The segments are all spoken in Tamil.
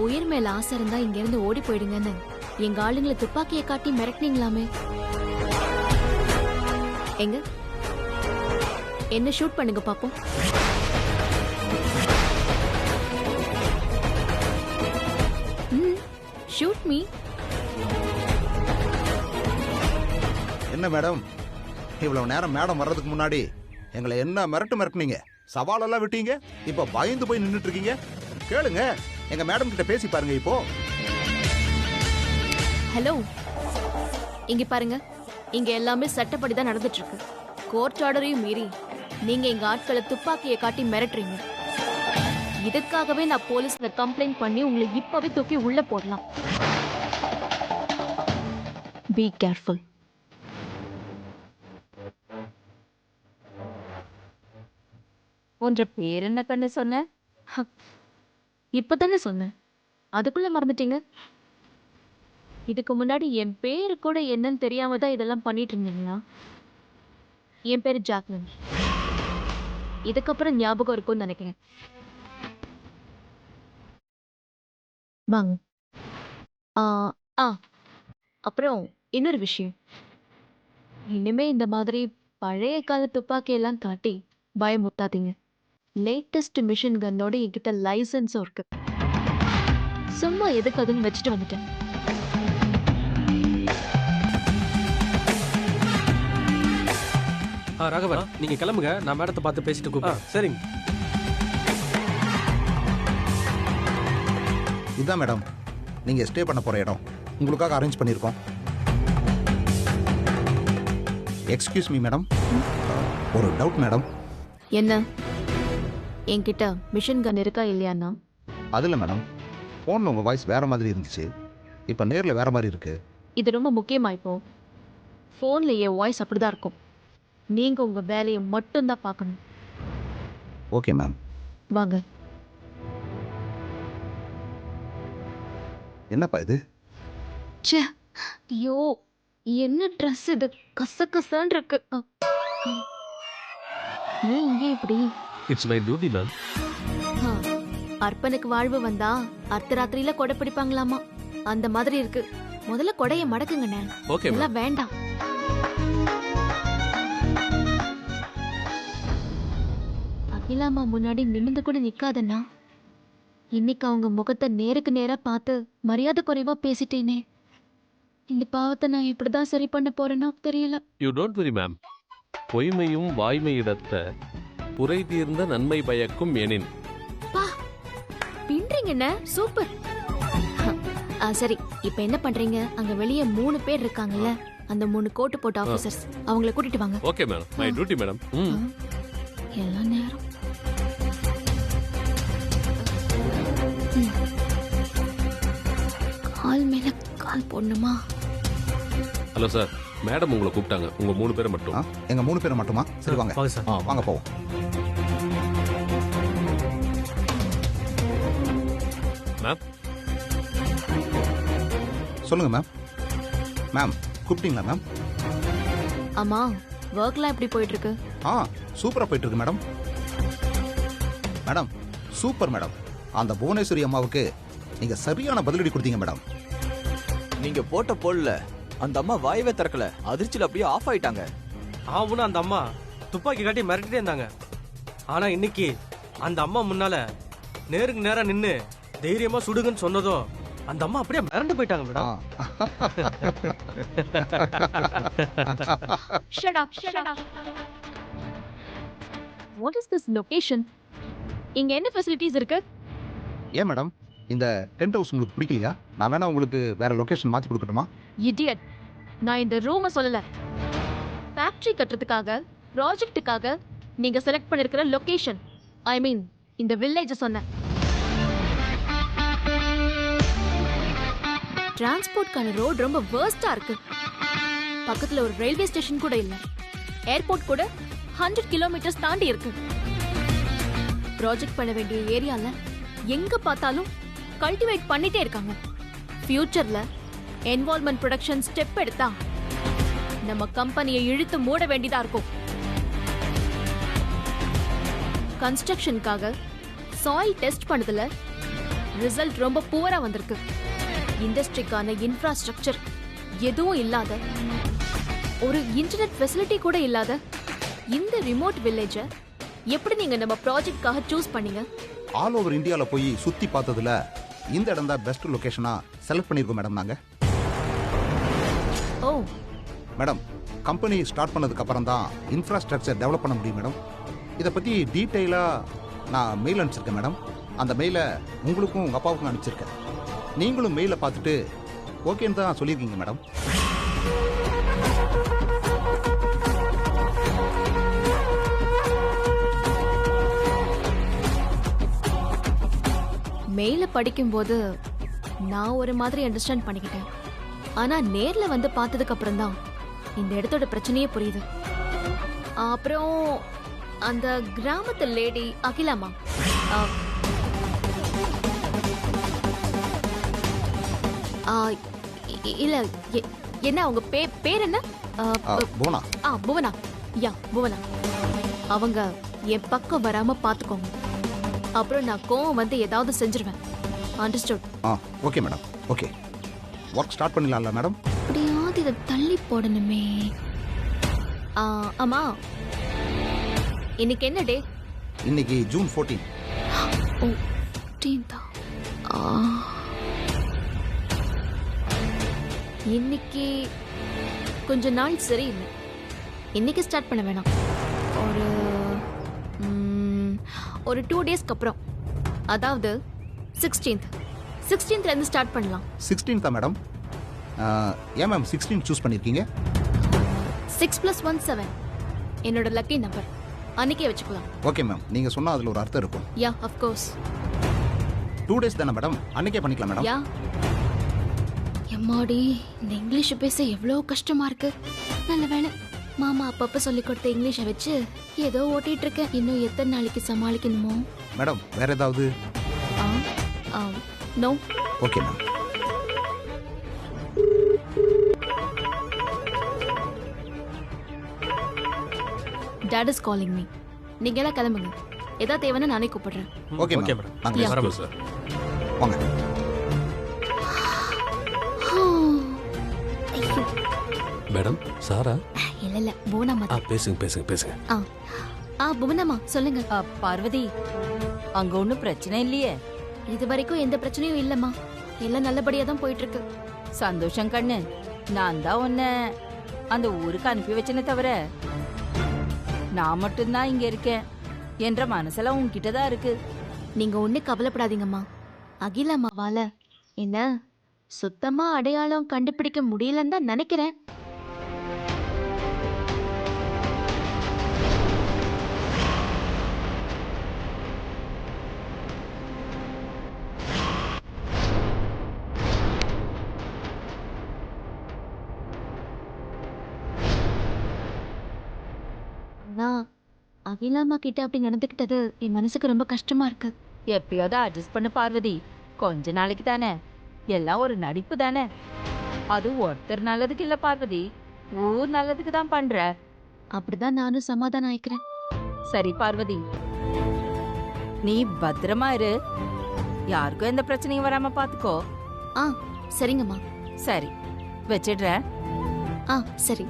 உயிர் மேல ஆசை இருந்தா இங்க இருந்து ஓடி போயிடுங்கன்னு எங்க ஆளுங்களை துப்பாக்கியை காட்டி மிரட்டினீங்களாமே. எங்க என்ன ஷூட் பண்ணுங்க பாப்போம். Shoot me. என்ன மேடம், இவ்வளவு நேரம் மேடம் வர்றதுக்கு முன்னாடி எங்களை என்ன மிரட்டுனீங்க, சவாலெல்லாம் விட்டீங்க, இப்ப பயந்து போய் நின்னுட்டு இருக்கீங்க. கேளுங்க, எங்க மேடம் கிட்ட பேசி பாருங்க இப்போ. ஹலோ, இங்க பாருங்க, இங்க எல்லாமே சட்டப்படி தான் நடந்துட்டு இருக்கு. கோர்ட் ஆர்டரையும் மீறி நீங்க எங்க ஆட்களை துப்பாக்கியை காட்டி மிரட்டுறீங்க. இதுக்காகவே நான் போலீஸ்ல கம்ப்ளைண்ட் பண்ணி உங்களை இப்பவே தூக்கி உள்ள போடலாம். Be careful. உன்ற பேர் என்ன கண்ணு சொன்ன? இப்பதானே சொன்னேன், அதுக்குள்ள மறந்துட்டீங்க. இதுக்கு முன்னாடி என் பேரு கூட என்னன்னு தெரியாம தான் இதெல்லாம் பண்ணிட்டு இருந்தீங்களா? என் பேரு ஜாக்லின். இதுக்கப்புறம் ஞாபகம் இருக்கும்னு நினைக்கிறேன். வாங்க. அப்புறம் இன்னொரு விஷயம், இனிமே இந்த மாதிரி பழைய கால துப்பாக்கி எல்லாம் காட்டி பயமுறுத்தாதீங்க. லேட்டஸ்ட் மிஷின் கன்னோட என்கிட்ட லைசன்ஸும் இருக்கு. சும்மா எதுக்கு அதுன்னு வச்சுட்டு வந்துட்டேன். ராகவன், நீங்க கிளம்புங்க, நான் மேடத்தை பார்த்து பேசிட்டு கூப்பிடுறேன். சரிங்க. இதான் மேடம் நீங்க ஸ்டே பண்ண போற இடம், உங்களுக்காக அரேஞ்ச் பண்ணியிருக்கோம். எக்ஸ்கியூஸ் மீ மேடம், ஒரு டவுட் மேடம். என்ன? என்கிட்ட மிஷின் கன் இருக்கா இல்லையாண்ணா? அதில் மேடம், ஃபோனில் உங்கள் வாய்ஸ் வேறு மாதிரி இருந்துச்சு, இப்போ நேரில் வேறு மாதிரி இருக்கு. இது ரொம்ப முக்கியமா. இப்போ ஃபோன்ல என் வாய்ஸ் அப்படிதான் இருக்கும். நீங்க உங்க வேலையை மட்டும்தான் பார்க்கணும். Okay ma'am. வாங்க. என்னப்பா இது? ச்சே, ஐயோ, என்ன ட்ரெஸ் இது, கசகசன்னு இருக்கு. ஏன் இங்கே இப்படி? It's my duty ma'am. அர்ப்பனுக்கு வாழ்வு வந்தா அர்த்தராத்திரியில கொடை பிடிப்பாங்களாமா, அந்த மாதிரி இருக்கு. முதல்ல கொடைய மடக்குங்கண்ணே. ஓகே, எல்லாம் வேண்டாம். அகிலாமா முன்னாடி நிமிந்து கூட நிக்காதண்ணா. இன்னைக்கு அவங்க முகத்தை நேருக்கு நேரா பார்த்து மரியாதை குறைவா பேசிட்டேனே. இந்த பாவத்தை நான் இப்படிதான் சரி பண்ண போறேன்னா தெரியல. You don't worry ma'am. பொய்மையும் வாய்மையிடத்த புரை தீர்ந்த நன்மை பயக்கும் எனின். பா, பின்றீங்கண்ணே, சூப்பர். சரி, இப்ப என்ன பண்றீங்க? அங்க வெளியே 3 பேர் இருக்காங்கல்ல, அந்த 3 கோட்டு போட்ட ஆபீசர்ஸ், அவங்கள கூட்டிட்டு வாங்க. Okay madam, my duty madam. எல்லா நேரம் கால் மேல கால் போடணுமா? ஹலோ சார், மேடம் உங்களை கூப்பிட்டாங்க. உங்க 3 பேரை மட்டும். எங்க 3 பேரை மட்டுமா? சரி வாங்க. வாங்க சார். வாங்க போவோம். மேம் சொல்லுங்க மேம். மேம் கூப்பிட்டீங்களா மேம்? ஆமா, ஒர்க்லாம் எப்படி போயிட்டு இருக்கு? சூப்பரா போயிட்டு இருக்கு மேடம். Madam super madam. அந்த புவனேஸ்வரி அம்மாவுக்கு நீங்க சரியான பதிலடி கொடுத்தீங்க மேடம். நீங்க போட்ட போல்ல அந்த அம்மா வாயவே திறக்கல, அதிர்ச்சியில அப்படியே ஆஃப் ஆயிட்டாங்க. ஆவுன்னு அந்த அம்மா துப்பாக்கி காட்டி மிரட்டிட்டே இருந்தாங்க. ஆனா இன்னைக்கு அந்த அம்மா முன்னால நேருக்கு நேரா நின்னு தைரியமா சுடுங்கன்னு சொன்னதோ அந்த அம்மா அப்படியே மிரண்டு போயிட்டாங்க madam. Shut up, shut up. What is this location? இங்க என்ன ஃபெசிலிட்டிஸ் இருக்கு? ஏன் மேடம், இந்த டென்ட் ஹவுஸ் உங்களுக்கு பிடிக்கலையா? நான் வேணா உங்களுக்கு வேற லொகேஷன் மாத்தி கொடுக்கணுமா? Idiot. நான் இந்த ரூமை சொல்லல. ஃபேக்டரி கட்டுறதுக்காக, ப்ராஜெக்ட்டுக்காக நீங்க செலக்ட் பண்ணிருக்கிற லொகேஷன், ஐ மீன் இந்த வில்லேஜ் சொன்னேன். டிரான்ஸ்போர்ட்கான ரோட் ரொம்ப வேர்ஸ்டா இருக்கு. பக்கத்துல ஒரு ரயில்வே ஸ்டேஷன் கூட இல்ல. ஏர்போர்ட் கூட 100 கிலோமீட்டர்ஸ் தாண்டி இருக்கு. ப்ராஜெக்ட் பண்ண வேண்டிய ஏரியால எங்க பார்த்தாலும் கல்டிவேட் பண்ணிட்டே இருக்காங்க. ஃபியூச்சர்ல என்வால்மெண்ட் ப்ரொடக்ஷன் ஸ்டெப் எடுத்தா நம்ம கம்பெனியை இழுத்து மூட வேண்டியதா இருக்கும். கன்ஸ்ட்ரக்ஷனுக்காக சாயில் டெஸ்ட் பண்ணதுல ரிசல்ட் ரொம்ப புவரா வந்திருக்கு. இண்டஸ்ட்ரிக்கான இன்ஃப்ராஸ்ட்ரக்சர் எதுவும் இல்லாத, ஒரு இன்டர்நெட் ஃபெசிலிட்டி கூட இல்லாத இந்த ரிமோட் வில்லேஜ எப்படி நீங்க நம்ம ப்ராஜெக்ட்காக சூஸ் பண்ணீங்க? ஆல் ஓவர் இந்தியால போய் சுத்தி பார்த்ததுல இந்த இடம் தான் பெஸ்ட் லொகேஷனா செலக்ட் பண்ணிருக்கோம் மேடம் நாங்க. ஓ, மேடம், கம்பெனி ஸ்டார்ட் பண்ணதுக்கு அப்புறம் தான் இன்ஃப்ராஸ்ட்ரக்சர் டெவலப் பண்ண முடியும் மேடம். இதை பத்தி டீட்டெயிலா நான் மெயில் அனுப்பிச்சிருக்கேன் மேடம். அந்த மெயிலை உங்களுக்கும் உங்க அப்பாவுக்கும் அனுப்பிச்சிருக்கேன். நீங்களும் மெயிலை பார்த்துட்டு ஓகேன்னு தான் சொல்லியிருக்கீங்க மேடம். மெயில படிக்கும்போது நான் ஒரு மாதிரி அண்டர்ஸ்டாண்ட் பண்ணிக்கிட்டேன். ஆனா நேர்ல வந்து பார்த்ததுக்கு அப்புறம் தான் இந்த இடத்தோட பிரச்சனையே புரியுது. அப்புறம் அந்த கிராமத்து லேடி அகிலாமா, இல்ல என்ன அவங்க பேர் என்ன? போனா. புவனா. யா, புவனா. அவங்க என் பக்கம் வராம பாத்துக்கோங்க. அப்புறம் நான் கோவம் வந்து ஏதாவது செஞ்சிருவேன். Understood? Okay madam. Okay, work start பண்ணலாம்ல மேடம்? அப்படியாவது இதை தள்ளி போடணுமே. ஆமா, இன்னைக்கு என்ன டே? இன்னைக்கு ஜூன் 14. ஓ, 14. இன்னைக்கு கொஞ்ச நாள் சரியில்லை. இன்னைக்கு ஸ்டார்ட் பண்ண வேணாம். ஒரு 2 டேஸ்க்கு அப்புறம், அதாவது 16th இருந்து ஸ்டார்ட் பண்ணலாம். 16th madam? ஏன் மேம் 16 சூஸ் பண்ணிருக்கீங்க? 6 + 1 7 என்னோட லக்கி நம்பர். அன்னைக்கே வச்சுக்கலாம். ஓகே மேம், நீங்க சொன்னா அதுல ஒரு அர்த்தம் இருக்கும். யா, ஆஃப் கோர்ஸ். 2 டேஸ் தானே மேடம்? அன்னைக்கே பண்ணிக்கலாம் மேடம். யா. எம்மாடி, இந்த இங்கிலீஷ் பேச எவ்வளோ கஷ்டமா இருக்கு. நல்ல வேளை மாமா அப்பப்ப சொல்லி கொடுத்த இங்கிலீஷை வச்சு ஏதோ ஓட்டிட்டு இருக்கேன். இன்னும் எத்தனை நாளைக்கு சமாளிக்கணுமோ? மேடம், வேற ஏதாவது? No. Okay ma'am. That is calling me. நீங்க எல்லாம் கிளம்புங்க. ஏதாவது தேவைன்னா நானே கூப்பிடுறேன். Okay okay madam. மேடம். நாங்க வரேன் சார். வாங்க. ஐயோ, மேடம், சாரா? இல்ல புவனாமா. பேசுங்க. புவனாமா, சொல்லுங்க. பார்வதி, அங்க ஒண்ணும் பிரச்சனை இல்லையே? இது வரைக்கும் எந்த பிரச்சனையும் இல்லம்மா. எல்லாம் நல்லபடியா தான் போயிட்டு இருக்கு. சந்தோஷம் கண்ணு. நான் தான் உன்னை அந்த ஊருக்கு அனுப்பி வச்சேனே தவிர, நான் மட்டும்தான் இங்க இருக்கேன் என்ற மனசெல்லாம் உன்கிட்ட தான் இருக்கு. நீங்க ஒண்ணு கவலைப்படாதீங்கம்மா. அகிலாமாவால என்ன சுத்தமா அடையாளம் கண்டுபிடிக்க முடியலன்னு தான் நினைக்கிறேன். ஆனா அகிலாமா கிட்ட அப்படி நடந்துக்கிட்டது என் மனசுக்கு ரொம்ப கஷ்டமா இருக்கு. எப்பயாவது அட்ஜஸ்ட் பண்ணு பார்வதி. கொஞ்ச நாளைக்கு தானே, எல்லாம் ஒரு நடிப்பு தானே. அது ஒருத்தர் நல்லதுக்கு இல்ல பார்வதி, ஊர் நல்லதுக்கு தான் பண்ற. அப்படிதான் நானும் சமாதானம் ஆயிக்கிறேன். சரி பார்வதி, நீ பத்திரமா இரு. யாருக்கும் எந்த பிரச்சனையும் வராம பாத்துக்கோ. சரிங்கம்மா. சரி, வச்சிடுறேன். சரி.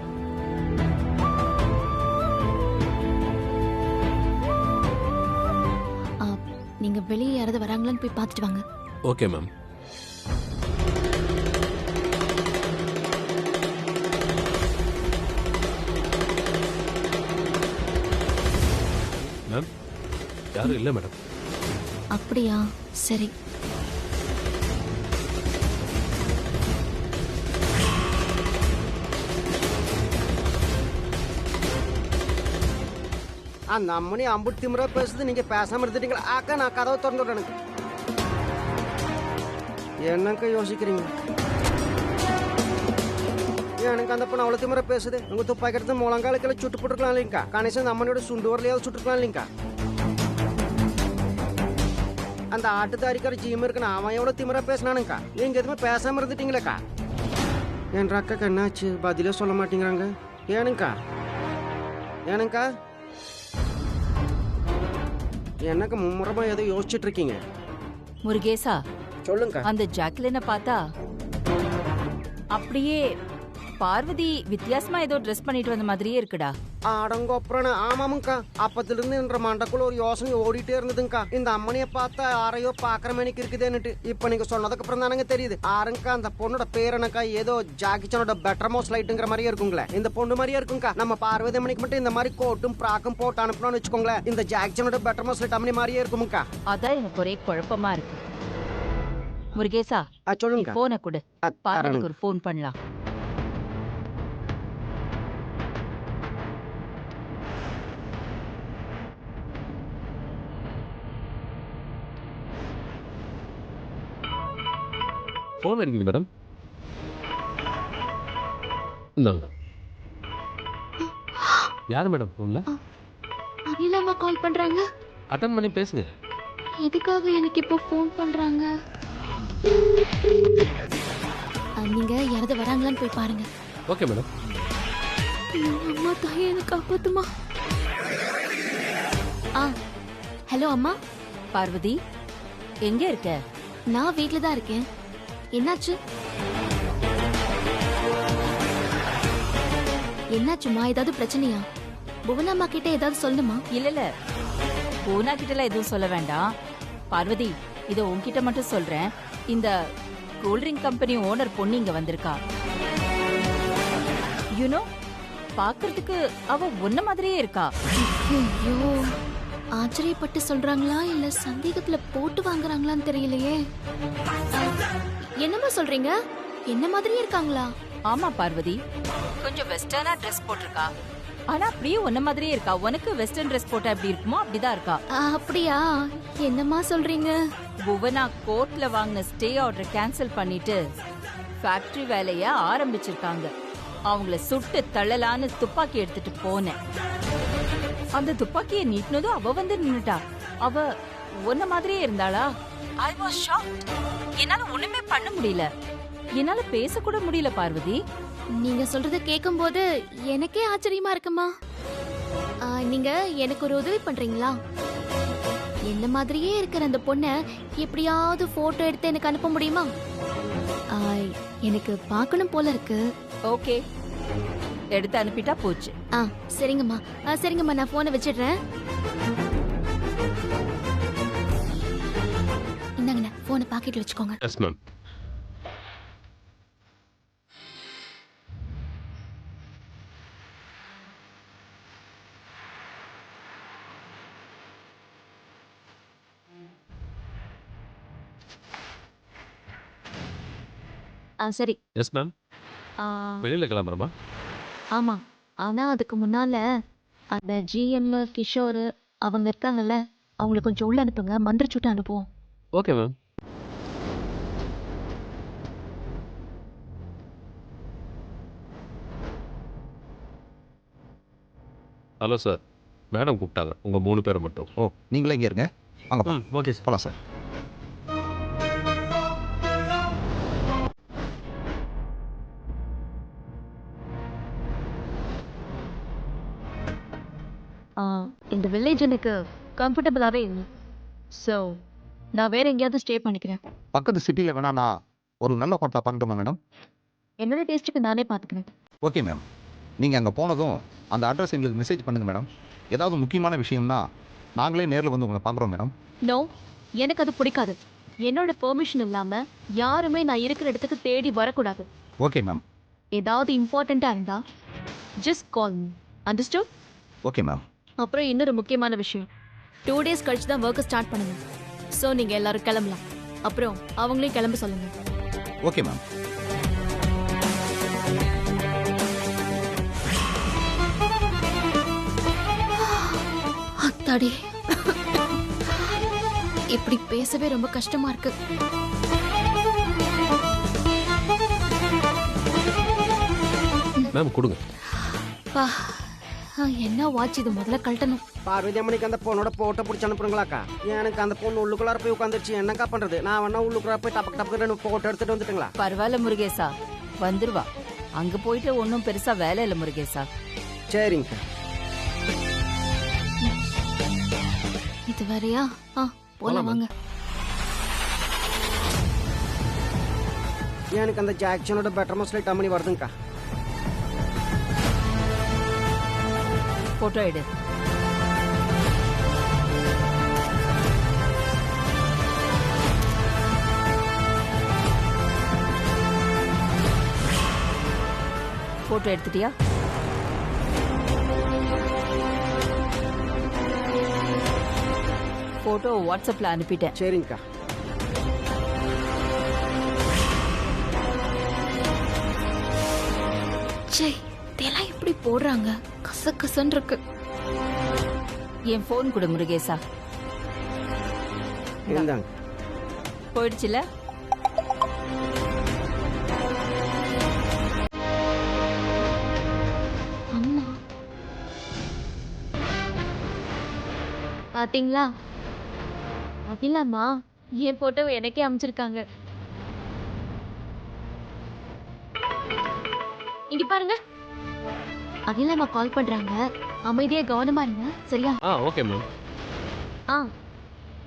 நீங்க வெளியே யாராவது வராங்களான்னு போய் பார்த்துட்டு வாங்க. Okay ma'am. மேம், யாரும் இல்லை மேடம். அப்படியா? சரி. அந்த அம்மனி அம்புட்டு திமுறா பேசுது, நீங்க பேசாம இருந்துட்டீங்களா? அக்கா, நான் கதவை திறந்து விடுறேன். எனக்கு என்னக்கா யோசிக்கிறீங்க? எனக்கு அந்த பொண்ணு அவ்வளோ திமுறா பேசுது. உங்க துப்பாக்கி எடுத்து முழங்காலுக்கெல்லாம் சுட்டு போட்டுருக்கலாம் இல்லைங்கக்கா? கணேசன் அந்த அம்மனியோட சுண்டு வரலையாவது சுட்டுருக்கலாம் இல்லைங்கக்கா? அந்த ஆட்டுத்தாரிக்கார ஜீம் இருக்குன்னு அவன் எவ்வளோ திமுறா பேசினானுங்கக்கா? நீங்க எதுவுமே பேசாம இருந்துட்டீங்களேக்கா? என்ற அக்காக்கு என்னாச்சு? பதிலே சொல்ல மாட்டேங்கிறாங்க. ஏனுங்கக்கா? என்னக்கா மும்முரமா ஏதோ யோசிச்சுட்டு இருக்கீங்க? முருகேசா, சொல்லுங்க. அந்த ஜாக்லினை பார்த்தா அப்படியே பார்வதி வித்தியாசமா ஏதோ ட்ரெஸ் பண்ணிட்டு வந்த மாதிரியே இருக்குடா. அடங்கொப்புறன்னு ஆமாமுங்கக்கா. அப்பத்துல இருந்து என்ற மண்டக்குள்ள ஒரு யோசனை ஓடிட்டே இருந்ததுங்கக்கா. இந்த அம்மனைய பார்த்தா யாரையோ பாக்குற மணிக்கு இருக்குதுன்னுட்டு. இப்ப நீங்க சொன்னதுக்கு அப்புறம் தானங்க தெரியுது. ஆருங்கக்கா அந்த பொண்ணோட பேர் என்னக்கா? ஏதோ ஜாக்கிச்சனோட பெட்டர் மோஸ்ட் லைட்டுங்கிற மாதிரியே இருக்குங்களே. இந்த பொண்ணு மாதிரியே இருக்குங்கக்கா. நம்ம பார்வதி அம்மனிக்கு மட்டும் இந்த மாதிரி கோட்டும் பிராக்கும் போட்டு அனுப்பணும்னு வச்சுக்கோங்களேன். இந்த ஜாக்கிச்சனோட பெட்டர் மோஸ்ட் லைட் அம்மனி மாதிரியே இருக்குமுங்கக்கா. அதான் எனக்கு ஒரே குழப்பமா இருக்கு. முருகேசா, சொல்லுங்க. போனை கொடு, பார்வதிக்கு ஒரு ஃபோன் பண்ணலாம். ஃபோன் இருக்கீங்க மேடம். இந்தாங்க. யார் மேடம் ஃபோன்ல? அகிலாமா கால் பண்றாங்க. அட்டன் பண்ணி பேசுங்க. எதுக்காக எனக்கு இப்போ ஃபோன் பண்றாங்க? நீங்க யாராவது வராங்களான்னு போய் பாருங்க. Okay madam. அம்மா தாயே எனக்கு காப்பாத்துமா. ஹலோ அம்மா. பார்வதி, எங்க இருக்க? நான் வீட்ல தான் இருக்கேன். என்னாச்சு? என்னாச்சுமா? ஏதாவது பிரச்சனையா? புவனாம்மா கிட்ட ஏதாவது சொல்லணுமா? இல்ல, பூனா கிட்டலாம் எதுவும் சொல்ல வேண்டாம். பார்வதி, இதை உன்கிட்ட மட்டும் சொல்றேன். இந்த கூல்ட்ரிங்க் கம்பெனி ஓனர் பொண்ணு இங்க வந்திருக்கா. யூனோ, பாக்குறதுக்கு அவ ஒன்ன மாதிரியே இருக்கா. ஐயோ, ஆச்சரியப்பட்டு சொல்றாங்களா இல்ல சந்தேகத்துல போட்டு வாங்குறாங்களான்னு தெரியலையே. என்னமா சொல்றீங்க? என்ன மாதிரியே இருக்காங்களா? ஆமா பார்வதி, கொஞ்சம் வெஸ்டர்னா ட்ரெஸ் போட்டிருக்கா. ஆனா அப்படியே ஒன்ன மாதிரியே இருக்கா. உனக்கு வெஸ்டர்ன் ட்ரெஸ் போட்டா எப்படி இருக்குமோ அப்படிதான் இருக்கா. அப்படியா? என்னமா சொல்றீங்க? புவனா கோர்ட்ல வாங்கின ஸ்டே ஆர்டர் கேன்சல் பண்ணிட்டு ஃபேக்டரி வேலைய ஆரம்பிச்சிருக்காங்க. அவங்கள சுட்டு தள்ளலான்னு துப்பாக்கி எடுத்துட்டு போனேன். அந்த துப்பாக்கியை நீட்டினதும் அவ வந்து நின்னுட்டா. அவ ஒன்ன மாதிரியே இருந்தாளா? I was shocked. என்னால ஒண்ணுமே பண்ண முடியல. என்னால பேச கூட முடியல பார்வதி. நீங்க சொல்றத கேக்கும்போது எனக்கே ஆச்சரியமா இருக்குமா. நீங்க எனக்கு ஒரு உதவி பண்றீங்களா? என்ன மாதிரியே இருக்கிற அந்த பொண்ணை எப்படியாவது போட்டோ எடுத்து எனக்கு அனுப்ப முடியுமா? எனக்கு பார்க்கணும் போல இருக்கு. ஓகே, எடுத்து அனுப்பிட்டா போச்சு. சரிங்கம்மா. சரிங்கம்மா, நான் போனை வச்சிடுறேன். இந்தாங்கண்ணா, போனை பாக்கெட்ல வச்சுக்கோங்க. Yes ma'am. சரி. Yes ma'am. வெளியில கிளம்புறமா? ஆமா, ஆனா அதுக்கு முன்னால அந்த ஜிஎம் கிஷோர் அவங்க இருக்காங்கல்ல, அவங்களை கொஞ்சம் உள்ள அனுப்புங்க. மந்திரச்சுட்டு அனுப்புவோம். Okay ma'am. Hello sir, madam கூப்பிட்டாங்க உங்கள் 3 பேரை மட்டும். ஓ, நீங்களே இங்கே இருங்க. வாங்க ஓகே சார். போகலாம் சார். இந்த வில்லேஜ் எனக்கு கம்ஃபர்டபுளாகவே இல்லை. ஸோ நான் வேற எங்கேயாவது ஸ்டே பண்ணிக்கிறேன். பக்கத்து சிட்டியில் வேணா நான் ஒரு நல்ல ஹோட்டலாக பார்க்கட்டுமா மேடம்? என்னோட டேஸ்ட்டுக்கு நானே பார்த்துக்கிறேன். Okay ma'am. நீங்கள் அங்கே போனதும் அந்த அட்ரஸ் எங்களுக்கு மெசேஜ் பண்ணுங்கள் மேடம். ஏதாவது முக்கியமான விஷயம்னா நாங்களே நேரில் வந்து உங்களை பார்க்குறோம் மேடம். நோ, எனக்கு அது பிடிக்காது. என்னோட பெர்மிஷன் இல்லாமல் யாருமே நான் இருக்கிற இடத்துக்கு தேடி வரக்கூடாது. Okay ma'am. ஏதாவது இம்பார்ட்டண்ட்டாக இருந்தால் just call me. Understood? Okay ma'am. அப்புறம் இன்னொரு முக்கியமான விஷயம், 2 days கழிச்சு தான் ஒர்க்கை ஸ்டார்ட் பண்ணுங்க. ஸோ நீங்கள் எல்லாரும் கிளம்பலாம். அப்புறம் அவங்களையும் கிளம்ப சொல்லுங்க. Okay ma'am. அத்தாடி, இப்படி பேசவே ரொம்ப கஷ்டமா இருக்கு. மேம் கொடுங்க. என்ன வாட்ச் இது? முதல்ல கழட்டணும். பார்வதி அம்மனிக்கு அந்த பொண்ணோட போட்டோ பிடிச்சி அனுப்புறீங்களாக்கா? எனக்கு அந்த பொண்ணு உள்ளுக்குள்ளார போய் உட்காந்துருச்சு. என்னக்கா பண்றது? நான் வேணா உள்ளுக்குள்ளார போய் டப்பக்கு டப்பக்கு போட்டோ எடுத்துட்டு வந்துட்டுங்களா? பரவாயில்ல முருகேசா, வந்துருவா. அங்க போயிட்டு ஒன்னும் பெருசா வேலை இல்லை முருகேசா. சரிங்க. இது வேறையா? போலாம் வாங்க. எனக்கு அந்த ஜாக்சனோட பெட்டர் மஸ்ல டம்மனி வருதுங்கக்கா. போட்டோ எடு. போட்டோ எடுத்துட்டியா? போட்டோ வாட்ஸ்அப்ல அனுப்பிட்டேன். சரிங்கக்கா. சே, இதெல்லாம் எப்படி போடுறாங்க? கசகசன்னு இருக்கு. என் போன் கொடு முருகேசா. இந்தாங்க. போயிடுச்சுல? அம்மா பாத்தீங்களா? அதிலாமா என் போட்டோ எனக்கே அமைச்சிருக்காங்க. இங்க பாருங்க, அகிலாமா கால் பண்றாங்க. அமைதியா கவனமா இருங்க, சரியா? Okay ma'am.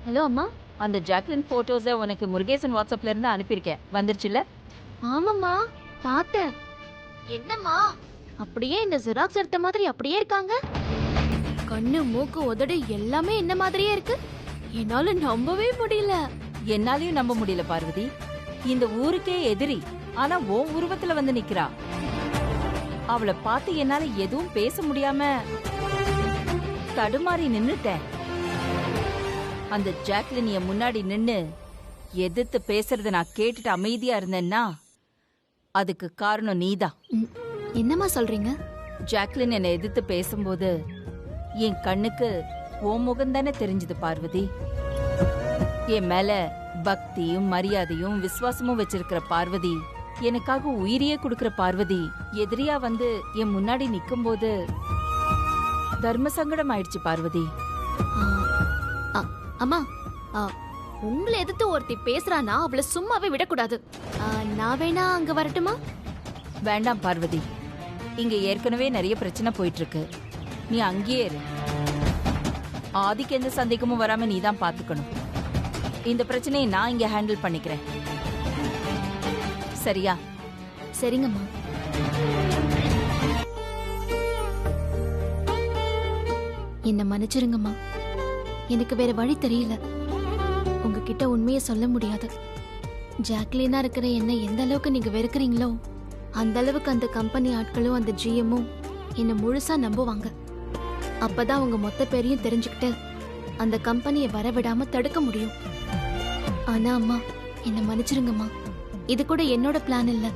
ஹலோ அம்மா. அந்த ஜாக்லின் போட்டோஸை உனக்கு முருகேசன் வாட்ஸ்அப்ல இருந்து அனுப்பியிருக்கேன். வந்துருச்சுல? ஆமாம்மா, பார்த்தேன். என்னம்மா அப்படியே இந்த ஜெராக்ஸ் எடுத்த மாதிரி அப்படியே இருக்காங்க? கண்ணு, மூக்கு, உதடு எல்லாமே என்ன மாதிரியே இருக்கு. என்னால நம்பவே முடியல. என்னாலையும் நம்ப முடியல பார்வதி. இந்த ஊருக்கே எதிரி, ஆனா உன் உருவத்துல வந்து நிக்கிறா. அவளை பார்த்து என்னால எதுவும் பேச முடியாம தடுமாறி நின்னுட்டேன். அந்த ஜாக்லின் என் முன்னாடி நின்னு எதிர்த்து பேசுறத நான் கேட்டுட்டு அமைதியா இருந்தேன்னா அதுக்கு காரணம் நீதான். என்னம்மா சொல்றீங்க? ஜாக்லின் என்னை எதிர்த்து பேசும்போது என் கண்ணுக்கு உன் முகம்தானே தெரிஞ்சது பார்வதி. என் மேல பக்தியும் மரியாதையும் விசுவாசமும் வச்சிருக்கிற பார்வதி, எனக்காக உயிரியே கொடுக்கிற பார்வதி எதிரியா வந்து என் முன்னாடி நிக்கும்போது தர்ம சங்கடம் ஆயிடுச்சு பார்வதி. அம்மா, உங்களை எதிர்த்து ஒருத்தி பேசுறானா அவளை சும்மாவே விடக்கூடாது. நான் வேணா அங்க வரட்டுமா? வேண்டாம் பார்வதி, இங்க ஏற்கனவே நிறைய பிரச்சனை போயிட்டு இருக்கு. நீ அங்கேயே இரு. ஆதிக்கு எந்த சந்தேகமும் வராம நீ தான் பாத்துக்கணும். இந்த பிரச்சனையை நான் இங்க ஹேண்டில் பண்ணிக்கிறேன், சரியா? சரிங்கம்மா. என்ன மன்னிச்சிருங்கம்மா, எனக்கு வேற வழி தெரியல. உங்ககிட்ட உண்மையை சொல்ல முடியாது. ஜாக்லினா இருக்கிற என்ன எந்த அளவுக்கு நீங்க வெறுக்கிறீங்களோ அந்த அளவுக்கு அந்த கம்பெனி ஆட்களும் அந்த ஜிஎம்மும் என்ன முழுசா நம்புவாங்க. அப்பதான் அவங்க மொத்த பேரையும் தெரிஞ்சுக்கிட்டு அந்த கம்பெனியை வரவிடாம தடுக்க முடியும். ஆனா அம்மா, என்ன மன்னிச்சிருங்கம்மா. இது கூட என்னோட பிளான் இல்ல,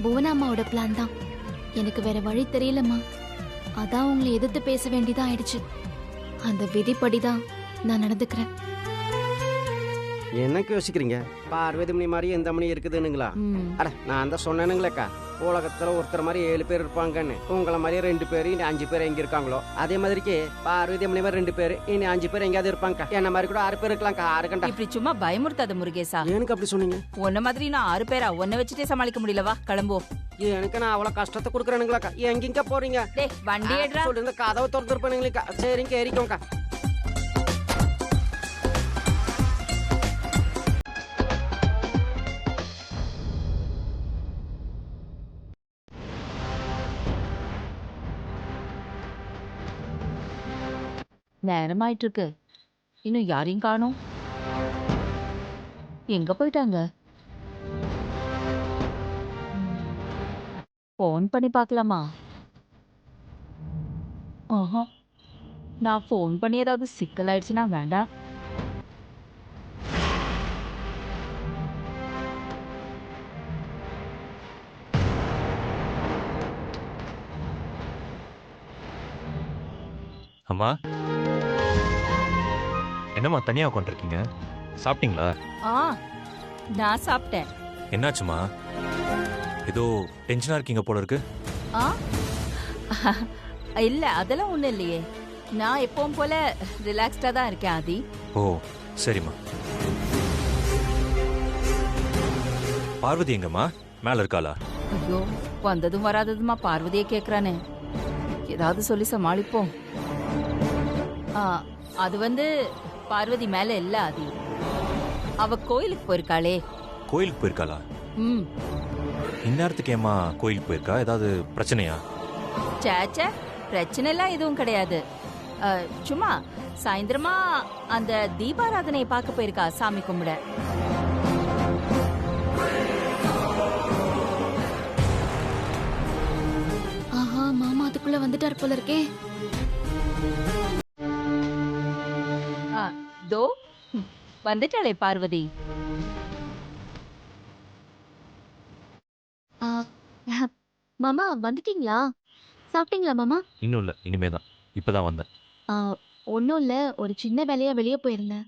புவனா அம்மாவோட பிளான் தான். எனக்கு வேற வழி தெரியலம்மா. அதான் உங்களை எதிர்த்து பேச வேண்டியதா ஆயிடுச்சு. அந்த விதிப்படிதான் நான் நடந்துக்கிறேன். என்னக்கு யோசிக்கிறீங்க? பார்வதி மணி மாதிரி எந்த மணி இருக்குதுன்னுங்களா? அட, நான் தான் சொன்னேனுங்களேக்கா, உலகத்துல ஒருத்தர் மாதிரி 7 பேர் இருப்பாங்கன்னு. உங்களை மாதிரி 2 பேர், இனி 5 பேர் எங்க இருக்காங்களோ அதே மாதிரிக்கு பார்வதி மணி மாதிரி 2 பேர், இனி 5 பேர் எங்கேயாவது இருப்பாங்க. என்ன மாதிரி கூட 6 பேர் இருக்கலாம்க்கா. 6 கண்டா. இப்படி சும்மா பயமுறுத்தாத முருகேசா. எனக்கு அப்படி சொன்னீங்க? உன்ன மாதிரி நான் 6 பேரா? உன்னை வச்சுட்டே சமாளிக்க முடியலவா? கிளம்புவோம். எனக்கு நான் அவ்வளவு கஷ்டத்தை கொடுக்குறேனுங்களாக்கா. எங்கெங்க போறீங்க? டேய், வண்டி ஏடுறா. சொல்லுங்க, கதவை திறந்துருப்பானுங்களேக்கா. சரிங்க, ஏறிக்கோங்கக்கா. நேரமாயிட்டு இருக்கு, இன்னும் யாரையும் காணோம். எங்க போயிட்டாங்க? போன் பண்ணி பார்க்கலாமா? ஆஹா, நான் போன் பண்ணி ஏதாவது சிக்கல் ஆயிடுச்சுன்னா வேண்டாம். அம்மா, என்னம்மா தனியா உட்காந்துருக்கீங்க? சாப்பிட்டீங்களா? நான் சாப்பிட்டேன். என்னாச்சுமா? ஏதோ டென்ஷனா இருக்கீங்க போல இருக்கு. இல்ல, அதெல்லாம் ஒண்ணும் இல்லையே. நான் எப்பவும் போல ரிலாக்ஸ்டா தான் இருக்கேன் ஆதி. ஓ, சரிம்மா. பார்வதி எங்கம்மா? மேல இருக்காளா? ஐயோ, வந்ததும் வராததுமா பார்வதியை கேக்குறானே. ஏதாவது சொல்லி சமாளிப்போம். அது வந்து பார்வதி மேல இல்ல ஆதி, அவ கோயிலுக்கு போயிருக்காளே. கோயிலுக்கு போயிருக்காளா? ம். இந்நேரத்துக்கு ஏமா கோயிலுக்கு போயிருக்கா? ஏதாவது பிரச்சனையா? சேச்சே, பிரச்சனை எல்லாம் எதுவும் கிடையாது. சும்மா சாயந்தரமா அந்த தீபாராதனையை பார்க்க போயிருக்கா சாமி கும்பிட. ஆஹா மாமா அதுக்குள்ள வந்துட்டார் போல இருக்கே. தோ வந்துட்டாளே பார்வதி. ஆ, மாமா வந்துட்டீங்களா? சாப்பிட்டீங்களா மாமா? இன்னும் இல்லை, இனிமே தான். இப்பதான் வந்தேன். ஒன்றும் இல்லை, ஒரு சின்ன வேலையா வெளியே போயிருந்தேன்.